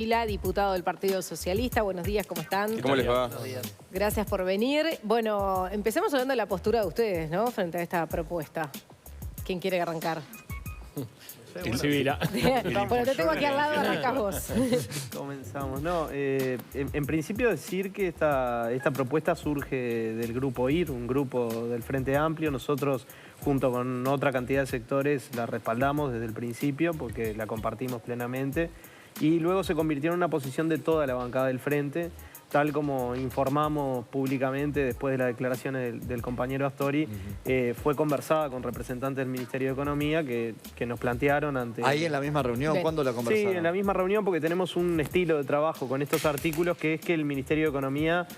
Diputado del Partido Socialista. Buenos días, ¿cómo están? ¿Cómo les va? Gracias por venir. Bueno, empecemos hablando de la postura de ustedes, ¿no? Frente a esta propuesta. ¿Quién quiere arrancar? El civil. Bueno, te tengo aquí al lado, arrancas vos. Comenzamos. No, en principio decir que esta propuesta surge del Grupo IR, un grupo del Frente Amplio. Nosotros, junto con otra cantidad de sectores, la respaldamos desde el principio porque la compartimos plenamente. Y luego se convirtió en una posición de toda la bancada del Frente, tal como informamos públicamente después de las declaraciones del compañero Astori. Fue conversada con representantes del Ministerio de Economía que nos plantearon ante... ¿Ahí en la misma reunión? ¿Cuándo la conversaron? Sí, en la misma reunión, porque tenemos un estilo de trabajo con estos artículos que es que el Ministerio de Economía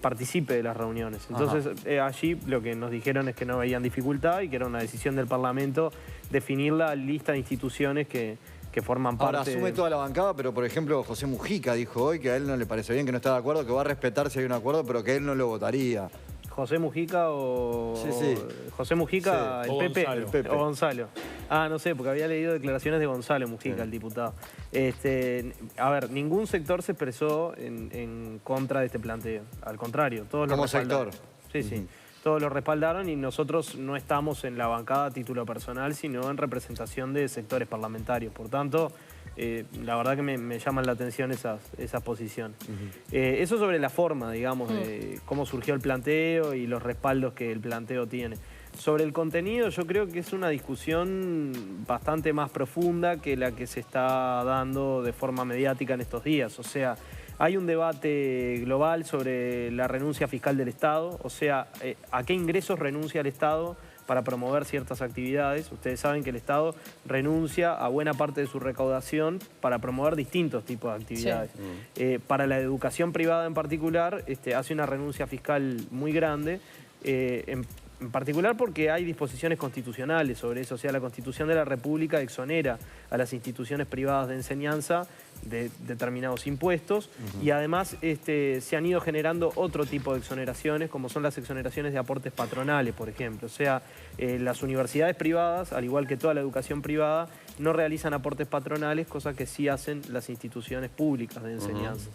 participe de las reuniones. Entonces allí lo que nos dijeron es que no veían dificultad y que era una decisión del Parlamento definir la lista de instituciones que forman parte... Ahora asume toda la bancada, pero por ejemplo José Mujica dijo hoy que a él no le parece bien, que no está de acuerdo, que va a respetar si hay un acuerdo, pero que él no lo votaría. ¿José Mujica o...? Sí. José Mujica, sí. el Pepe. Gonzalo. El Pepe. O Gonzalo. Ah, no sé, porque había leído declaraciones de Gonzalo Mujica, sí, el diputado. A ver, ningún sector se expresó en contra de este planteo. Al contrario, todos lo respaldaron. ¿Como sector? Sí. Todos lo respaldaron y nosotros no estamos en la bancada a título personal, sino en representación de sectores parlamentarios. Por tanto, la verdad que me llaman la atención esas posiciones. Eso sobre la forma, digamos, de cómo surgió el planteo y los respaldos que el planteo tiene. Sobre el contenido, yo creo que es una discusión bastante más profunda que la que se está dando de forma mediática en estos días. O sea, hay un debate global sobre la renuncia fiscal del Estado, o sea, a qué ingresos renuncia el Estado para promover ciertas actividades. Ustedes saben que el Estado renuncia a buena parte de su recaudación para promover distintos tipos de actividades. Sí. Para la educación privada en particular, hace una renuncia fiscal muy grande, en particular porque hay disposiciones constitucionales sobre eso. O sea, la Constitución de la República exonera a las instituciones privadas de enseñanza de determinados impuestos y además se han ido generando otro tipo de exoneraciones, como son las exoneraciones de aportes patronales, por ejemplo. O sea, las universidades privadas, al igual que toda la educación privada, no realizan aportes patronales, cosa que sí hacen las instituciones públicas de enseñanza.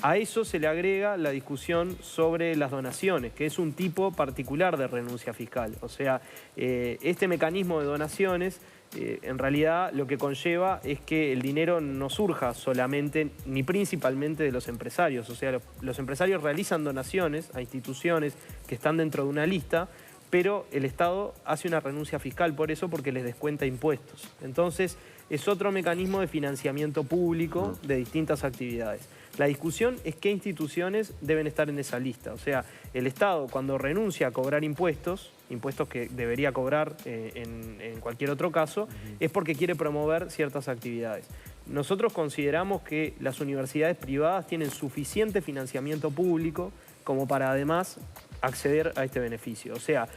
A eso se le agrega la discusión sobre las donaciones, que es un tipo particular de renuncia fiscal. O sea, este mecanismo de donaciones, en realidad lo que conlleva es que el dinero no surja solamente ni principalmente de los empresarios. O sea, los empresarios realizan donaciones a instituciones que están dentro de una lista, pero el Estado hace una renuncia fiscal por eso, porque les descuenta impuestos. Entonces, es otro mecanismo de financiamiento público de distintas actividades. La discusión es qué instituciones deben estar en esa lista. O sea, el Estado cuando renuncia a cobrar impuestos que debería cobrar en cualquier otro caso, es porque quiere promover ciertas actividades. Nosotros consideramos que las universidades privadas tienen suficiente financiamiento público como para además acceder a este beneficio. O sea,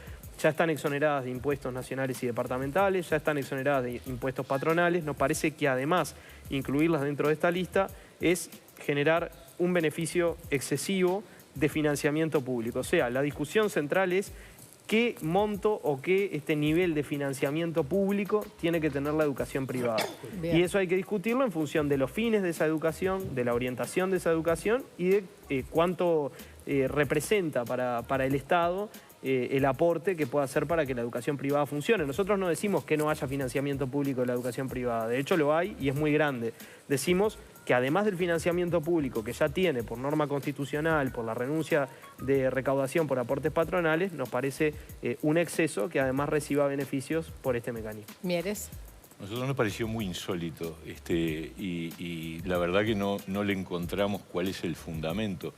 ya están exoneradas de impuestos nacionales y departamentales, ya están exoneradas de impuestos patronales. Nos parece que además incluirlas dentro de esta lista es generar un beneficio excesivo de financiamiento público. O sea, la discusión central es qué monto o qué nivel de financiamiento público tiene que tener la educación privada. Bien. Y eso hay que discutirlo en función de los fines de esa educación, de la orientación de esa educación y de cuánto representa para el Estado el aporte que pueda hacer para que la educación privada funcione. Nosotros no decimos que no haya financiamiento público de la educación privada, de hecho lo hay y es muy grande. Decimos que además del financiamiento público que ya tiene por norma constitucional, por la renuncia de recaudación por aportes patronales, nos parece un exceso que además reciba beneficios por este mecanismo. Mieres. A nosotros nos pareció muy insólito y la verdad que no le encontramos cuál es el fundamento.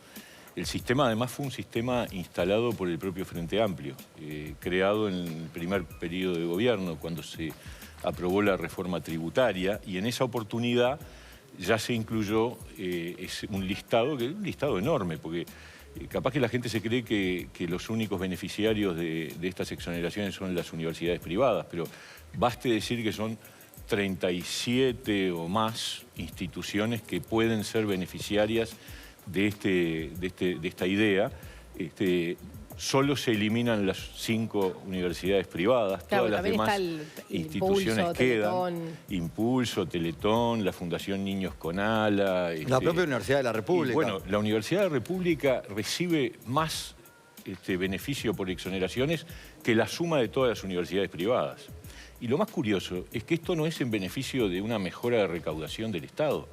El sistema además fue un sistema instalado por el propio Frente Amplio, creado en el primer periodo de gobierno, cuando se aprobó la reforma tributaria, y en esa oportunidad ya se incluyó un listado enorme, porque capaz que la gente se cree que los únicos beneficiarios de estas exoneraciones son las universidades privadas, pero baste decir que son 37 o más instituciones que pueden ser beneficiarias de esta idea. solo se eliminan las 5 universidades privadas, Claro, todas las también demás está el instituciones Impulso, quedan. Teletón. Impulso, Teletón, la Fundación Niños con Ala. La propia Universidad de la República. Y bueno, la Universidad de la República recibe más beneficio por exoneraciones que la suma de todas las universidades privadas. Y lo más curioso es que esto no es en beneficio de una mejora de recaudación del Estado,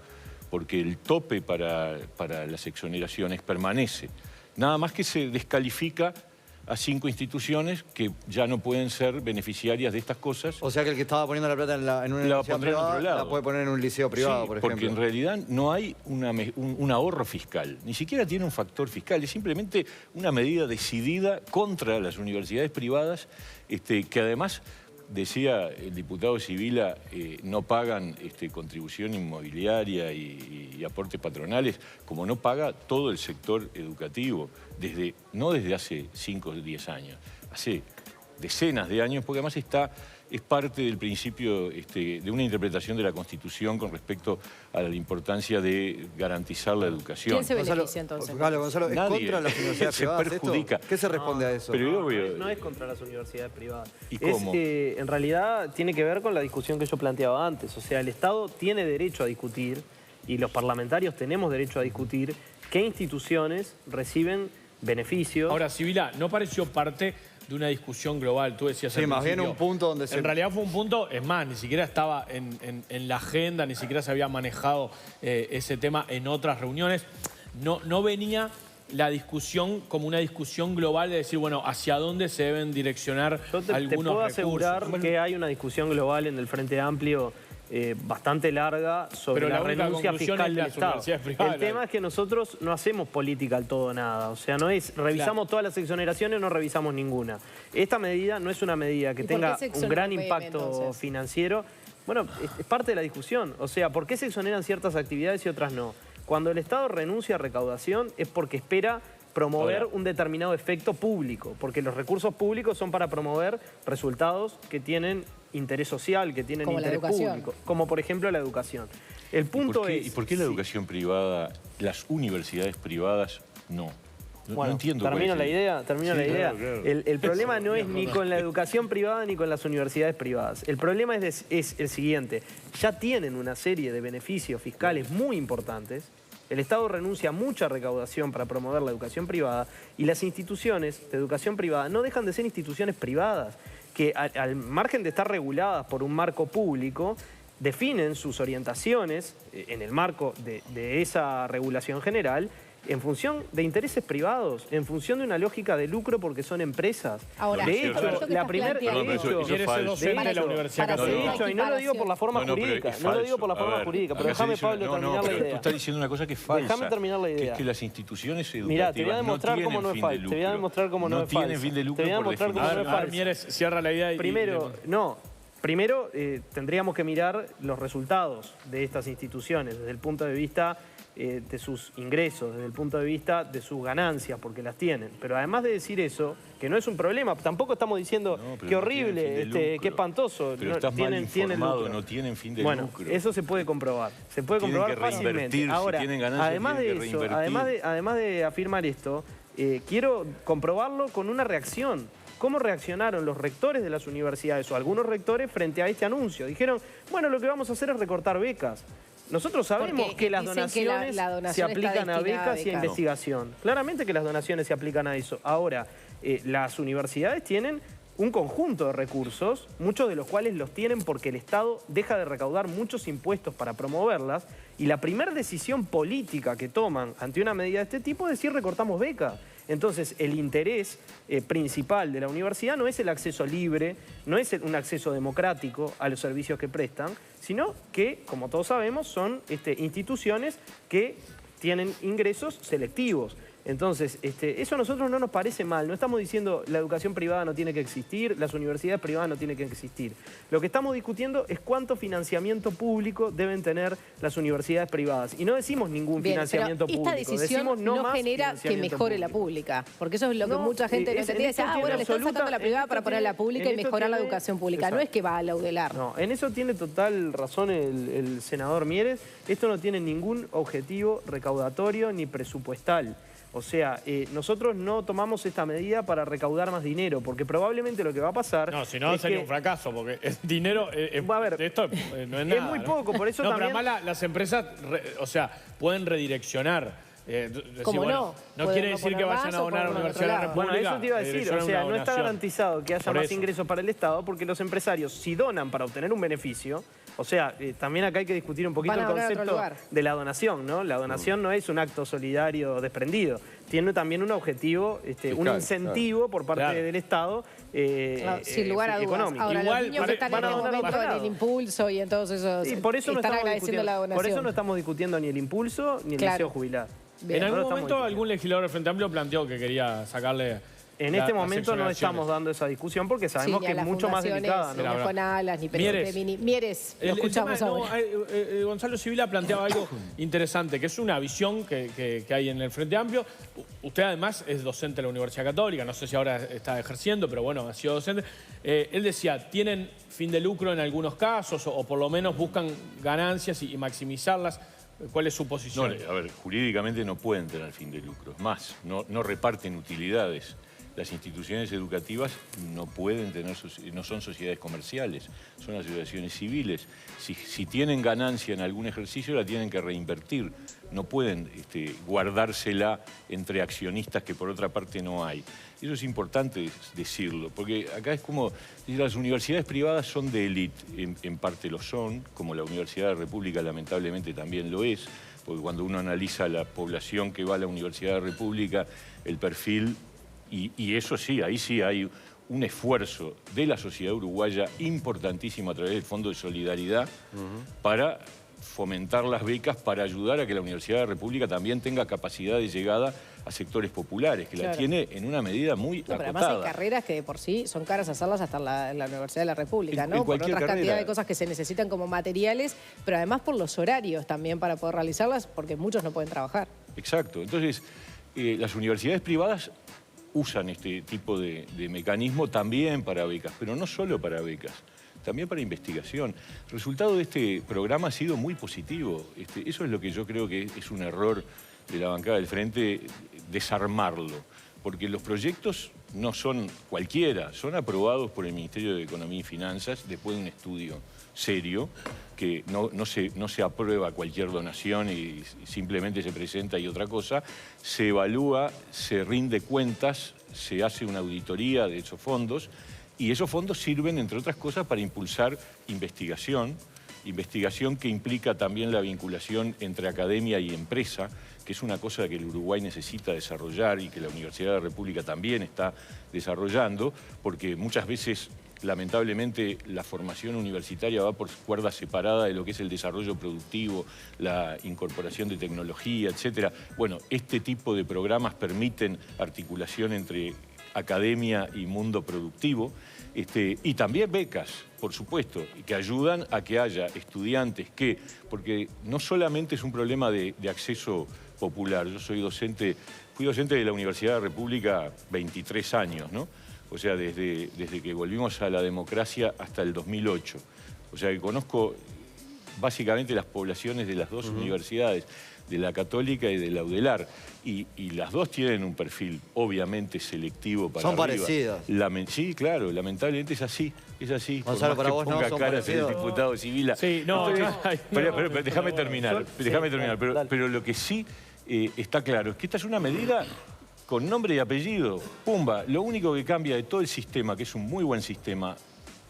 porque el tope para las exoneraciones permanece. Nada más que se descalifica a 5 instituciones que ya no pueden ser beneficiarias de estas cosas. O sea que el que estaba poniendo la plata en una La universidad pondrá en otro privada lado. la puede poner en un liceo privado, Sí, por ejemplo. porque en realidad no hay un ahorro fiscal, ni siquiera tiene un factor fiscal, es simplemente una medida decidida contra las universidades privadas, que además, decía el diputado Sibila, no pagan contribución inmobiliaria y aportes patronales, como no paga todo el sector educativo, no desde hace 5 o 10 años, hace decenas de años, porque además es parte del principio de una interpretación de la Constitución con respecto a la importancia de garantizar la educación. ¿Quién se beneficia entonces? Gonzalo, ¿es Nadie. contra las universidades Se privadas perjudica. esto? ¿Qué se responde a eso? Pero obvio, No es contra las universidades privadas. ¿Y cómo? En realidad tiene que ver con la discusión que yo planteaba antes. O sea, el Estado tiene derecho a discutir y los parlamentarios tenemos derecho a discutir qué instituciones reciben beneficios. Ahora, Sibila, ¿no pareció parte de una discusión global? Tú decías Sí, al más bien principio. un punto donde se... En realidad fue un punto, es más, ni siquiera estaba en la agenda, ni siquiera se había manejado ese tema en otras reuniones. No venía la discusión como una discusión global de decir, bueno, hacia dónde se deben direccionar Yo te algunos puedo recursos. asegurar que hay una discusión global en el Frente Amplio bastante larga sobre Pero la la única renuncia conclusión fiscal es del las Estado. universidades privadas. El tema es que nosotros no hacemos política al todo o nada. O sea, no es revisamos todas las exoneraciones, no revisamos ninguna. Esta medida no es una medida que ¿Y por tenga qué se un gran exonera PM, impacto entonces? financiero. Bueno, es parte de la discusión. O sea, ¿por qué se exoneran ciertas actividades y otras no? Cuando el Estado renuncia a recaudación es porque espera promover Ahora, un determinado efecto público, porque los recursos públicos son para promover resultados que tienen interés social, que tienen Como la interés educación. público, como por ejemplo la educación. El punto ¿Y por qué la sí, educación privada, las universidades privadas, no? No bueno, entiendo cuál termino es la el- idea, termino Sí, la idea. claro. El problema no es ni con la educación privada ni con las universidades privadas. El problema es el siguiente. Ya tienen una serie de beneficios fiscales muy importantes. El Estado renuncia a mucha recaudación para promover la educación privada y las instituciones de educación privada no dejan de ser instituciones privadas que al margen de estar reguladas por un marco público, definen sus orientaciones en el marco de esa regulación general en función de intereses privados, en función de una lógica de lucro porque son empresas. Ahora, de esto hecho, que la estás primera... planteando- Perdón, pero eso Quiere es ser falso. docente de la hecho, Universidad para Católica. hacer De hecho, y no lo digo por la forma No, pero jurídica, es no lo digo falso. por la forma A ver, jurídica, pero acá se déjame, dice- Pablo, terminar la pero idea. tú estás diciendo una cosa que es falsa. Déjame terminar la Que idea. es que las instituciones educativas Mirá, te voy a demostrar no cómo no es tienen fin falso. de lucro. Te voy a demostrar cómo no es tienen falso. fin de lucro Te voy a por demostrar cómo definición. no es A ver, Mieres, cierra la idea y... Primero, tendríamos que mirar los resultados de estas instituciones desde el punto de vista de sus ingresos, desde el punto de vista de sus ganancias, porque las tienen. Pero además de decir eso, que no es un problema, tampoco estamos diciendo No, pero qué no horrible, tienen fin de lucro. qué espantoso. Pero no, estás mal tienen informado, lucro. no tienen fin de Bueno, lucro. eso se puede comprobar. Se puede Tienen comprobar que fácilmente. reinvertir, si Ahora, tienen ganancias, además de tienen que eso, reinvertir. además de afirmar esto, quiero comprobarlo con una reacción. ¿Cómo reaccionaron los rectores de las universidades o algunos rectores frente a este anuncio? Dijeron, bueno, lo que vamos a hacer es recortar becas. Nosotros sabemos Porque que las dicen que donaciones la donación se está aplican a destinada a becas y a becas. investigación. Claramente que las donaciones se aplican a eso. Ahora, las universidades tienen un conjunto de recursos, muchos de los cuales los tienen porque el Estado deja de recaudar muchos impuestos para promoverlas, y la primera decisión política que toman ante una medida de este tipo es decir recortamos becas. Entonces, el interés principal de la universidad no es el acceso libre, no es un acceso democrático a los servicios que prestan, sino que, como todos sabemos, son instituciones que tienen ingresos selectivos. Entonces, eso a nosotros no nos parece mal. No estamos diciendo la educación privada no tiene que existir, las universidades privadas no tienen que existir. Lo que estamos discutiendo es cuánto financiamiento público deben tener las universidades privadas. Y no decimos ningún Bien, financiamiento pero público. esta decisión Decimos no más genera que financiamiento mejore la público. pública. Porque eso es lo que No, mucha gente no en entendía. esto Dice, tiene bueno, le están absoluta- sacando la privada en para esto poner la tiene- pública en y esto mejorar la tiene- educación pública. No Exacto. es que va a laudelar. No, en eso tiene total razón el senador Mieres. Esto no tiene ningún objetivo recaudatorio ni presupuestal. O sea, nosotros no tomamos esta medida para recaudar más dinero, porque probablemente lo que va a pasar... No, si no sería un fracaso, porque el dinero... a ver, esto no es nada. Es muy poco, por eso no, también... pero además las empresas, o sea, pueden redireccionar. ¿Cómo bueno, no quiere decir que vayan a donar a la Universidad de la República. Bueno, eso te iba a decir, o sea, no está garantizado que haya Por más eso. ingresos para el Estado, porque los empresarios, si donan para obtener un beneficio, o sea, también acá hay que discutir un poquito el concepto de la donación, ¿no? La donación no es un acto solidario desprendido, tiene también un objetivo, un incentivo por parte del Estado sin lugar a dudas. económico. Ahora, Igual, los niños que están en este momento en el impulso y en todos esos, Y por eso no están estamos agradeciendo la donación. Por eso no estamos discutiendo ni el impulso ni el deseo jubilar. Bien. En algún Nosotros momento algún legislador del Frente Amplio planteó que quería sacarle... En este momento no estamos dando esa discusión porque sabemos que es mucho más delicada, Ni ¿no? a Fonalas, ni Mieres. Mieres, lo escuchamos ahora. Gonzalo Sibila planteaba algo interesante, que es una visión que hay en el Frente Amplio. Usted además es docente de la Universidad Católica, no sé si ahora está ejerciendo, pero bueno, ha sido docente. Él decía, tienen fin de lucro en algunos casos o por lo menos buscan ganancias y maximizarlas. ¿Cuál es su posición? No, a ver, jurídicamente no pueden tener fin de lucro. Es más, no reparten utilidades. Las instituciones educativas no pueden tener, no son sociedades comerciales, son asociaciones civiles. Si tienen ganancia en algún ejercicio, la tienen que reinvertir. No pueden guardársela entre accionistas que por otra parte no hay. Eso es importante decirlo, porque acá es como, las universidades privadas son de élite, en parte lo son, como la Universidad de la República lamentablemente también lo es, porque cuando uno analiza la población que va a la Universidad de la República, el perfil... Y eso sí, ahí sí hay un esfuerzo de la sociedad uruguaya importantísimo a través del Fondo de Solidaridad para fomentar las becas, para ayudar a que la Universidad de la República también tenga capacidad de llegada a sectores populares, que la tiene en una medida muy acotada. Pero además hay carreras que de por sí son caras hacerlas hasta en la Universidad de la República, ¿no? Por otras cantidad de cosas que se necesitan como materiales, pero además por los horarios también para poder realizarlas, porque muchos no pueden trabajar. Exacto. Entonces, las universidades privadas usan este tipo de mecanismo también para becas, pero no solo para becas, también para investigación. El resultado de este programa ha sido muy positivo. Eso es lo que yo creo que es un error de la bancada del Frente, desarmarlo, porque los proyectos no son cualquiera, son aprobados por el Ministerio de Economía y Finanzas después de un estudio serio, que no se aprueba cualquier donación y simplemente se presenta y otra cosa, se evalúa, se rinde cuentas, se hace una auditoría de esos fondos y esos fondos sirven, entre otras cosas, para impulsar investigación que implica también la vinculación entre academia y empresa, que es una cosa que el Uruguay necesita desarrollar y que la Universidad de la República también está desarrollando, porque muchas veces, lamentablemente, la formación universitaria va por cuerda separada de lo que es el desarrollo productivo, la incorporación de tecnología, etc. Bueno, este tipo de programas permiten articulación entre academia y mundo productivo, y también becas, por supuesto, que ayudan a que haya estudiantes que, porque no solamente es un problema de acceso popular, yo fui docente de la Universidad de la República 23 años, ¿no? O sea, desde que volvimos a la democracia hasta el 2008. O sea, que conozco básicamente las poblaciones de las dos universidades, de la Católica y de la UDELAR. Y las dos tienen un perfil obviamente selectivo para Son arriba. parecidas. Sí, claro, lamentablemente es así. Es así. Gonzalo, para vos no ponga son caras el parecidos. diputado Sibila. Sí, no, Pero déjame terminar. Pero lo que sí está claro es que esta es una medida con nombre y apellido. Pumba, lo único que cambia de todo el sistema, que es un muy buen sistema,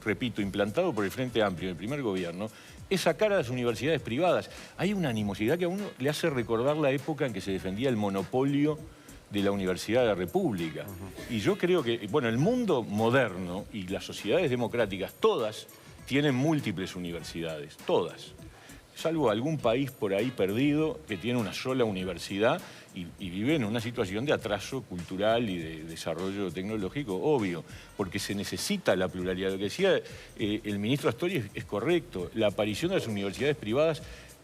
repito, implantado por el Frente Amplio, el primer gobierno, es sacar a las universidades privadas. Hay una animosidad que a uno le hace recordar la época en que se defendía el monopolio de la Universidad de la República. Y yo creo que, bueno, el mundo moderno y las sociedades democráticas, todas tienen múltiples universidades, todas. Salvo algún país por ahí perdido que tiene una sola universidad y vive en una situación de atraso cultural y de desarrollo tecnológico, obvio, porque se necesita la pluralidad. Lo que decía el ministro Astori es correcto. La aparición de las universidades privadas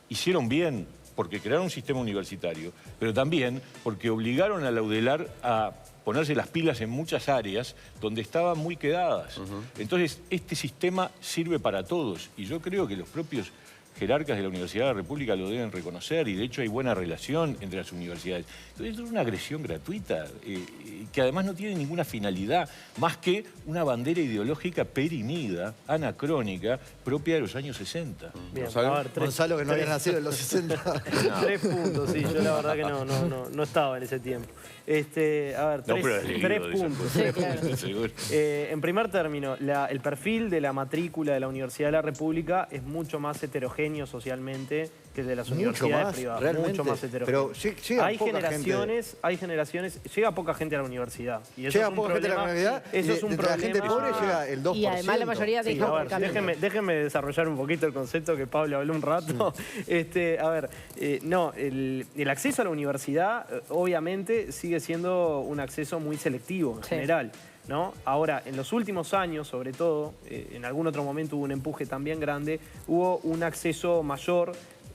hicieron bien porque crearon un sistema universitario, pero también porque obligaron a la UDELAR a ponerse las pilas en muchas áreas donde estaban muy quedadas. Entonces, este sistema sirve para todos y yo creo que los propios jerarcas de la Universidad de la República lo deben reconocer y de hecho hay buena relación entre las universidades. Entonces esto es una agresión gratuita que además no tiene ninguna finalidad más que una bandera ideológica perimida, anacrónica, propia de los años 60. Bien, Gonzalo, a ver, Gonzalo, que no había nacido en los 60. 3 puntos, sí, yo la verdad que no estaba en ese tiempo. A ver, tres puntos. Sí, claro. Seguro. En primer término, el perfil de la matrícula de la Universidad de la República es mucho más heterogéneo socialmente que el de las universidades privadas. Realmente. Mucho más heterogéneo. Pero llega hay poca generaciones, llega poca gente a la universidad. Y eso llega es un poca gente a la problema, universidad. Eso es un entre problema. la gente pobre llega el 2%. Y además la mayoría Sí, deja a por ver, camino. déjenme desarrollar un poquito el concepto que Pablo habló un rato. El acceso a la universidad obviamente sigue siendo un acceso muy selectivo en general, ¿no? Ahora, en los últimos años, sobre todo, en algún otro momento hubo un empuje también grande, hubo un acceso mayor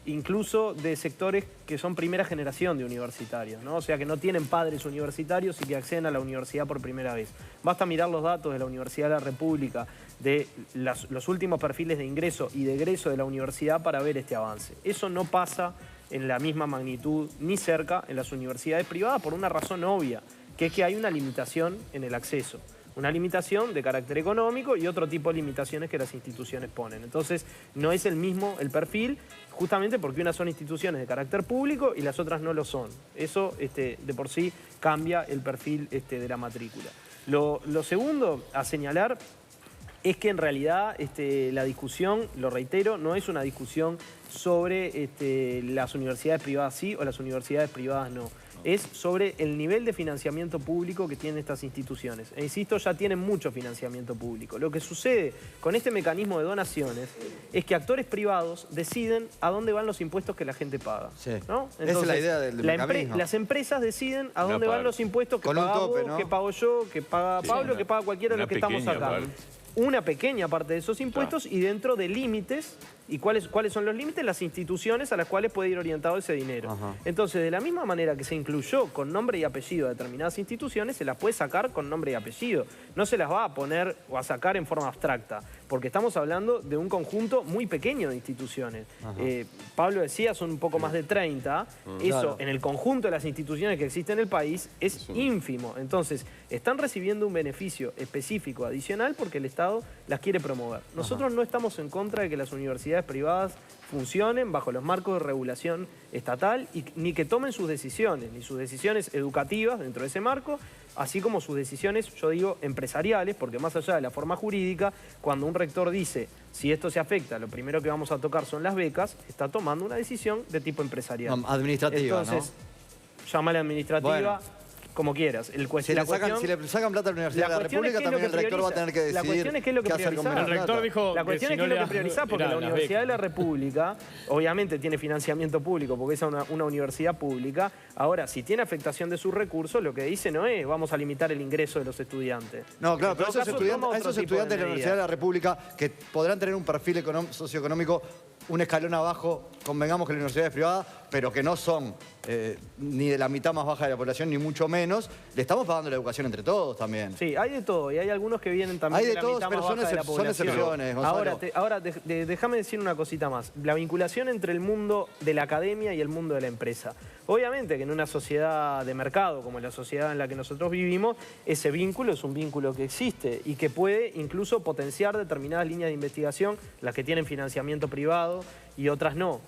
incluso de sectores que son primera generación de universitarios, ¿no? O sea, que no tienen padres universitarios y que acceden a la universidad por primera vez. Basta mirar los datos de la Universidad de la República, de los últimos perfiles de ingreso y de egreso de la universidad para ver este avance. Eso no pasa en la misma magnitud ni cerca en las universidades privadas por una razón obvia, que es que hay una limitación en el acceso. Una limitación de carácter económico y otro tipo de limitaciones que las instituciones ponen. Entonces, no es el mismo el perfil, justamente porque unas son instituciones de carácter público y las otras no lo son. Eso, de por sí, cambia el perfil de la matrícula. Lo segundo a señalar es que en realidad la discusión, lo reitero, no es una discusión sobre las universidades privadas sí o las universidades privadas no. Es sobre el nivel de financiamiento público que tienen estas instituciones. E insisto, ya tienen mucho financiamiento público. Lo que sucede con este mecanismo de donaciones es que actores privados deciden a dónde van los impuestos que la gente paga, Sí. ¿no? Entonces, esa es la idea del mecanismo. Las empresas deciden a dónde van los impuestos que Con un paga tope, vos, ¿no? que pago yo, que paga Pablo, que paga cualquiera de los que estamos acá. Parte. Una pequeña parte de esos impuestos y dentro de límites. ¿Y cuáles son los límites? Las instituciones a las cuales puede ir orientado ese dinero. Ajá. Entonces, de la misma manera que se incluyó con nombre y apellido a determinadas instituciones, se las puede sacar con nombre y apellido. No se las va a poner o a sacar en forma abstracta, porque estamos hablando de un conjunto muy pequeño de instituciones. Pablo decía, son un poco más de 30. Eso, Claro. en el conjunto de las instituciones que existen en el país, es ínfimo. Entonces, están recibiendo un beneficio específico adicional porque el Estado las quiere promover. Nosotros no estamos en contra de que las universidades privadas funcionen bajo los marcos de regulación estatal ni que tomen sus decisiones, ni sus decisiones educativas dentro de ese marco, así como sus decisiones, yo digo, empresariales, porque más allá de la forma jurídica, cuando un rector dice, si esto se afecta, lo primero que vamos a tocar son las becas, está tomando una decisión de tipo empresarial. Administrativa, entonces, llámale administrativa, Bueno. como quieras. Si le sacan plata a la Universidad de la República, también el rector va a tener que decidir la cuestión es qué es lo que hacer con priorizás. menos El rector plata. dijo La cuestión es qué es lo que priorizás, porque la Universidad de la República obviamente tiene financiamiento público, porque es una universidad pública. Ahora, si tiene afectación de sus recursos, lo que dice no es vamos a limitar el ingreso de los estudiantes. No, claro, pero En todo esos caso, toma otro estudiantes de la tipo Universidad de la República que podrán tener un perfil socioeconómico un escalón abajo, convengamos que la universidad es privada, pero que no son ni de la mitad más baja de la población, ni mucho menos, le estamos pagando la educación entre todos también. Sí, hay de todo, y hay algunos que vienen también Hay de la todos, mitad pero más baja de la son población. excepciones, Gonzalo. Ahora déjame decir una cosita más. La vinculación entre el mundo de la academia y el mundo de la empresa. Obviamente que en una sociedad de mercado, como la sociedad en la que nosotros vivimos, ese vínculo es un vínculo que existe y que puede incluso potenciar determinadas líneas de investigación, las que tienen financiamiento privado y otras no.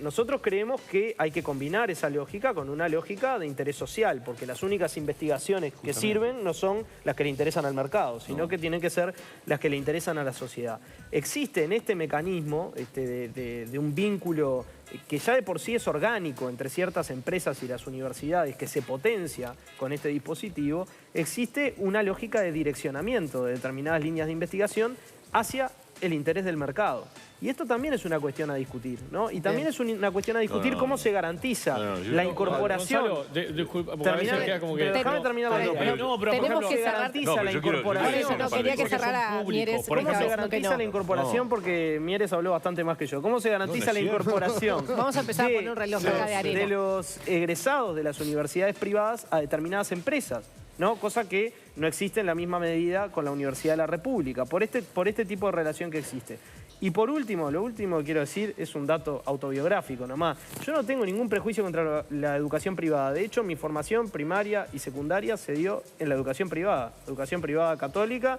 Nosotros creemos que hay que combinar esa lógica con una lógica de interés social, porque las únicas investigaciones que sirven no son las que le interesan al mercado, sino que tienen que ser las que le interesan a la sociedad. Existe en este mecanismo de un vínculo que ya de por sí es orgánico entre ciertas empresas y las universidades, que se potencia con este dispositivo, existe una lógica de direccionamiento de determinadas líneas de investigación hacia el interés del mercado. Y esto también es una cuestión a discutir, ¿no? Y también es una cuestión a discutir cómo se garantiza la incorporación. Gonzalo, disculpa, porque a veces queda como que... Déjame terminar la idea. No, pero por Tenemos ejemplo... que Se cerrar. garantiza la yo quiero- incorporación. Por eso no quería que Porque son cerrara públicos, Mieres. por ¿Cómo ejemplo, se que garantiza no. la incorporación? Porque Mieres habló bastante más que yo. ¿Cómo se garantiza No, no la es cierto. incorporación? Vamos a empezar a poner un reloj acá de arena. De los egresados de las universidades privadas a determinadas empresas, ¿no? Cosa que no existe en la misma medida con la Universidad de la República, por este tipo de relación que existe. Y por último, lo último que quiero decir es un dato autobiográfico nomás. Yo no tengo ningún prejuicio contra la educación privada. De hecho, mi formación primaria y secundaria se dio en la educación privada católica.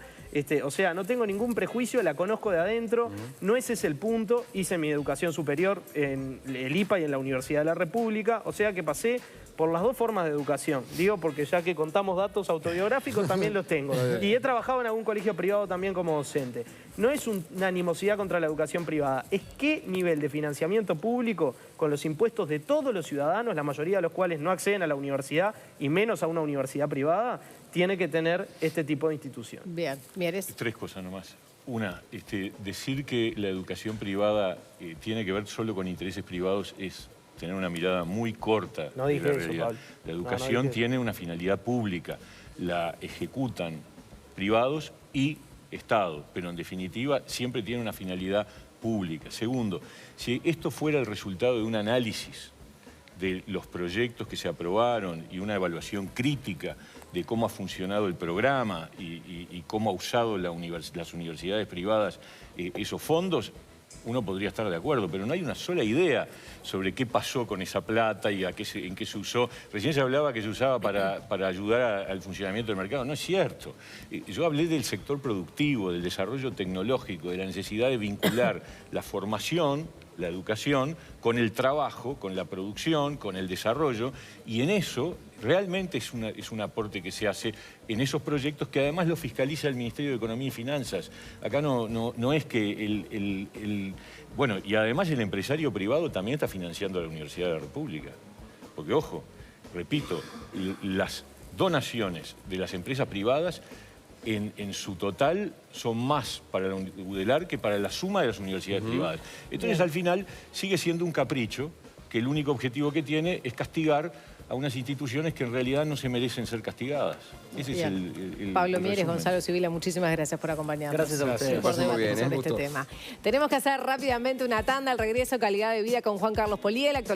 O sea, no tengo ningún prejuicio, la conozco de adentro. No ese es el punto. Hice mi educación superior en el IPA y en la Universidad de la República. O sea que pasé por las dos formas de educación. Digo, porque ya que contamos datos autobiográficos, también los tengo. Y he trabajado en algún colegio privado también como docente. No es una animosidad contra la educación privada, es qué nivel de financiamiento público con los impuestos de todos los ciudadanos, la mayoría de los cuales no acceden a la universidad y menos a una universidad privada, tiene que tener este tipo de institución. Bien, Mieres. 3 cosas nomás. Una, decir que la educación privada tiene que ver solo con intereses privados es tener una mirada muy corta No de dije la eso, realidad. Pablo. La educación tiene una finalidad pública, la ejecutan privados y Estado, pero en definitiva siempre tiene una finalidad pública. Segundo, si esto fuera el resultado de un análisis de los proyectos que se aprobaron y una evaluación crítica de cómo ha funcionado el programa y cómo ha usado las universidades privadas esos fondos, uno podría estar de acuerdo, pero no hay una sola idea sobre qué pasó con esa plata y en qué se usó. Recién se hablaba que se usaba para ayudar al funcionamiento del mercado. No es cierto. Yo hablé del sector productivo, del desarrollo tecnológico, de la necesidad de vincular la formación, la educación, con el trabajo, con la producción, con el desarrollo, y en eso realmente es un aporte que se hace en esos proyectos que además lo fiscaliza el Ministerio de Economía y Finanzas. Acá no es que bueno, y además el empresario privado también está financiando a la Universidad de la República. Porque, ojo, repito, las donaciones de las empresas privadas en su total son más para la UDELAR que para la suma de las universidades privadas. Entonces, al final, sigue siendo un capricho que el único objetivo que tiene es castigar a unas instituciones que en realidad no se merecen ser castigadas. Ese es el Pablo el Mieres, resumen. Gonzalo Sibila, muchísimas gracias por acompañarnos. Gracias a ustedes. Por Muy debatir bien, sobre este tema. Tenemos que hacer rápidamente una tanda al regreso, calidad de vida con Juan Carlos Poliela.